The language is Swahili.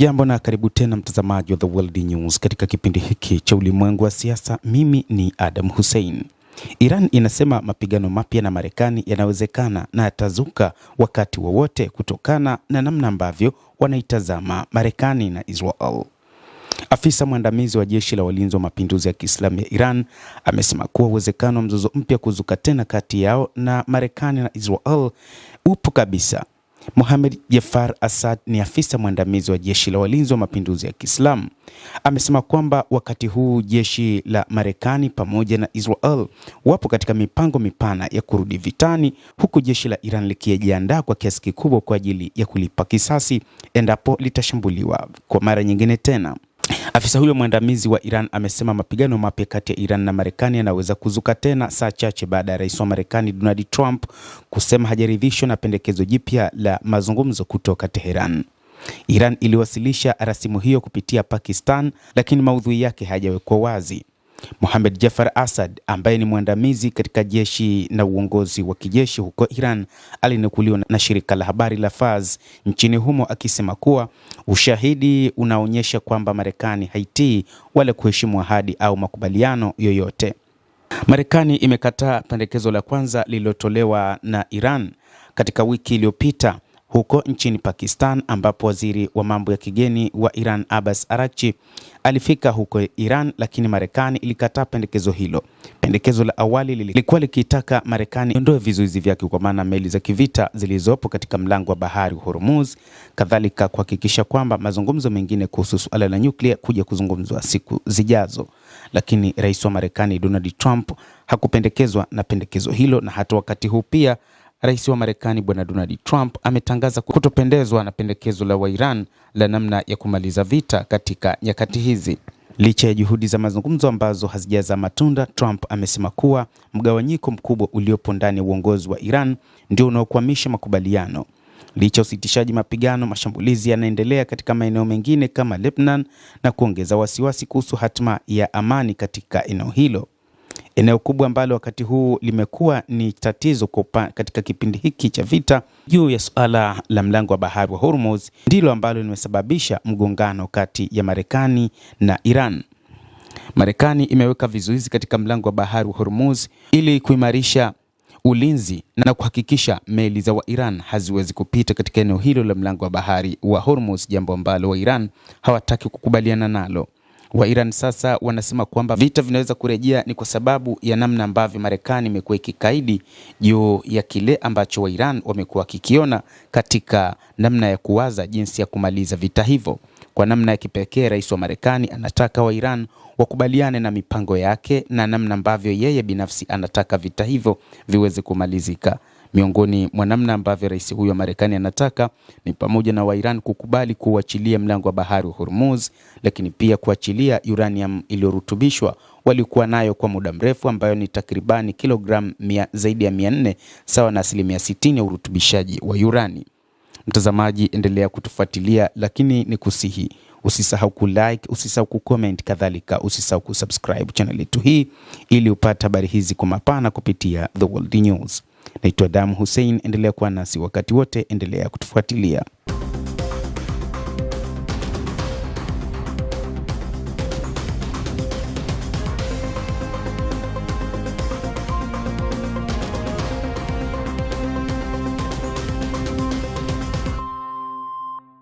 Hujambo na karibu tena mtazamaji wa The World News katika kipindi hiki cha ulimwengu wa siasa. Mimi ni Adam Hussein. Iran inasema mapigano mapya na Marekani yanawezekana na yatazuka wakati wowote kutokana na namna ambavyo wanaitazama Marekani na Israel. Afisa mwandamizi wa jeshi la walinzi wa mapinduzi ya Kiislamu ya Iran amesema kuwa uwezekano wa mzozo mpya kuzuka tena kati yao na Marekani na Israel upo kabisa. Mohammad Jafar Assad ni afisa mwandamizi wa jeshi la walinzi wa mapinduzi ya Kiislamu. Amesema kwamba wakati huu jeshi la Marekani pamoja na Israel wapo katika mipango mipana ya kurudi vitani, huku jeshi la Iran likijiandaa kwa kiasi kikubwa kwa ajili ya kulipa kisasi endapo litashambuliwa kwa mara nyingine tena. Afisa huyo mwandamizi wa Iran amesema mapigano mapya kati ya Iran na Marekani yanaweza kuzuka tena saa chache baada ya rais wa Marekani Donald Trump kusema hajaridhishwa na pendekezo jipya la mazungumzo kutoka Teheran. Iran iliwasilisha rasimu hiyo kupitia Pakistan, lakini maudhui yake hayajawekwa wazi. Mohammad Jafar Assad ambaye ni mwandamizi katika jeshi na uongozi wa kijeshi huko Iran alinukuliwa na shirika la habari la Fars nchini humo akisema kuwa ushahidi unaonyesha kwamba Marekani haitii wala kuheshimu ahadi au makubaliano yoyote. Marekani imekataa pendekezo la kwanza lililotolewa na Iran katika wiki iliyopita huko nchini Pakistan, ambapo waziri wa mambo ya kigeni wa Iran Abbas Araghchi alifika huko Iran, lakini Marekani ilikataa pendekezo hilo. Pendekezo la awali lilikuwa likitaka Marekani iondoe vizuizi vyake kwa maana meli za kivita zilizopo katika mlango wa bahari wa Hormuz, kadhalika kuhakikisha kwamba mazungumzo mengine kuhusu suala la nyuklia kuja kuzungumzwa siku zijazo. Lakini rais wa Marekani Donald Trump hakupendekezwa na pendekezo hilo, na hata wakati huu pia rais wa Marekani bwana Donald Trump ametangaza kutopendezwa na pendekezo la Iran la namna ya kumaliza vita katika nyakati hizi. Licha ya juhudi za mazungumzo ambazo hazijazaa matunda, Trump amesema kuwa mgawanyiko mkubwa uliopo ndani ya uongozi wa Iran ndio unaokwamisha makubaliano. Licha usitishaji mapigano, mashambulizi yanaendelea katika maeneo mengine kama Lebanon na kuongeza wasiwasi kuhusu hatima ya amani katika eneo hilo. Eneo kubwa ambalo wakati huu limekuwa ni tatizo katika kipindi hiki cha vita juu ya suala la mlango wa bahari wa Hormuz ndilo ambalo limesababisha mgongano kati ya Marekani na Iran. Marekani imeweka vizuizi katika mlango wa bahari wa Hormuz ili kuimarisha ulinzi na kuhakikisha meli za Iran haziwezi kupita katika eneo hilo la mlango wa bahari wa Hormuz, jambo ambalo Iran hawataki kukubaliana nalo. Iran sasa wanasema kwamba vita vinaweza kurejea ni kwa sababu ya namna ambavyo Marekani imekuwa ikikaidi juu ya kile ambacho Iran wamekuwa kikiona katika namna ya kuwaza jinsi ya kumaliza vita hivyo. Kwa namna ya kipekee, rais wa Marekani anataka Iran wakubaliane na mipango yake na namna ambavyo yeye binafsi anataka vita hivyo viweze kumalizika. Miongoni mwa namna ambavyo rais huyo wa Marekani anataka ni pamoja na Iran kukubali kuachilia mlango wa bahari wa Hormuz, lakini pia kuachilia uranium iliyorutubishwa walikuwa nayo kwa muda mrefu, ambayo ni takribani kilogramu zaidi ya 400 sawa na 60% ya urutubishaji wa urani. Mtazamaji, endelea kutufuatilia, lakini ni kusihi usisahau kulike, usisahau kucomment, kadhalika usisahau kusubscribe channel yetu hii ili upate habari hizi kwa mapana kupitia The World News. Naitwa Adam Hussein, endelea kuwa nasi wakati wote, endelea kutufuatilia.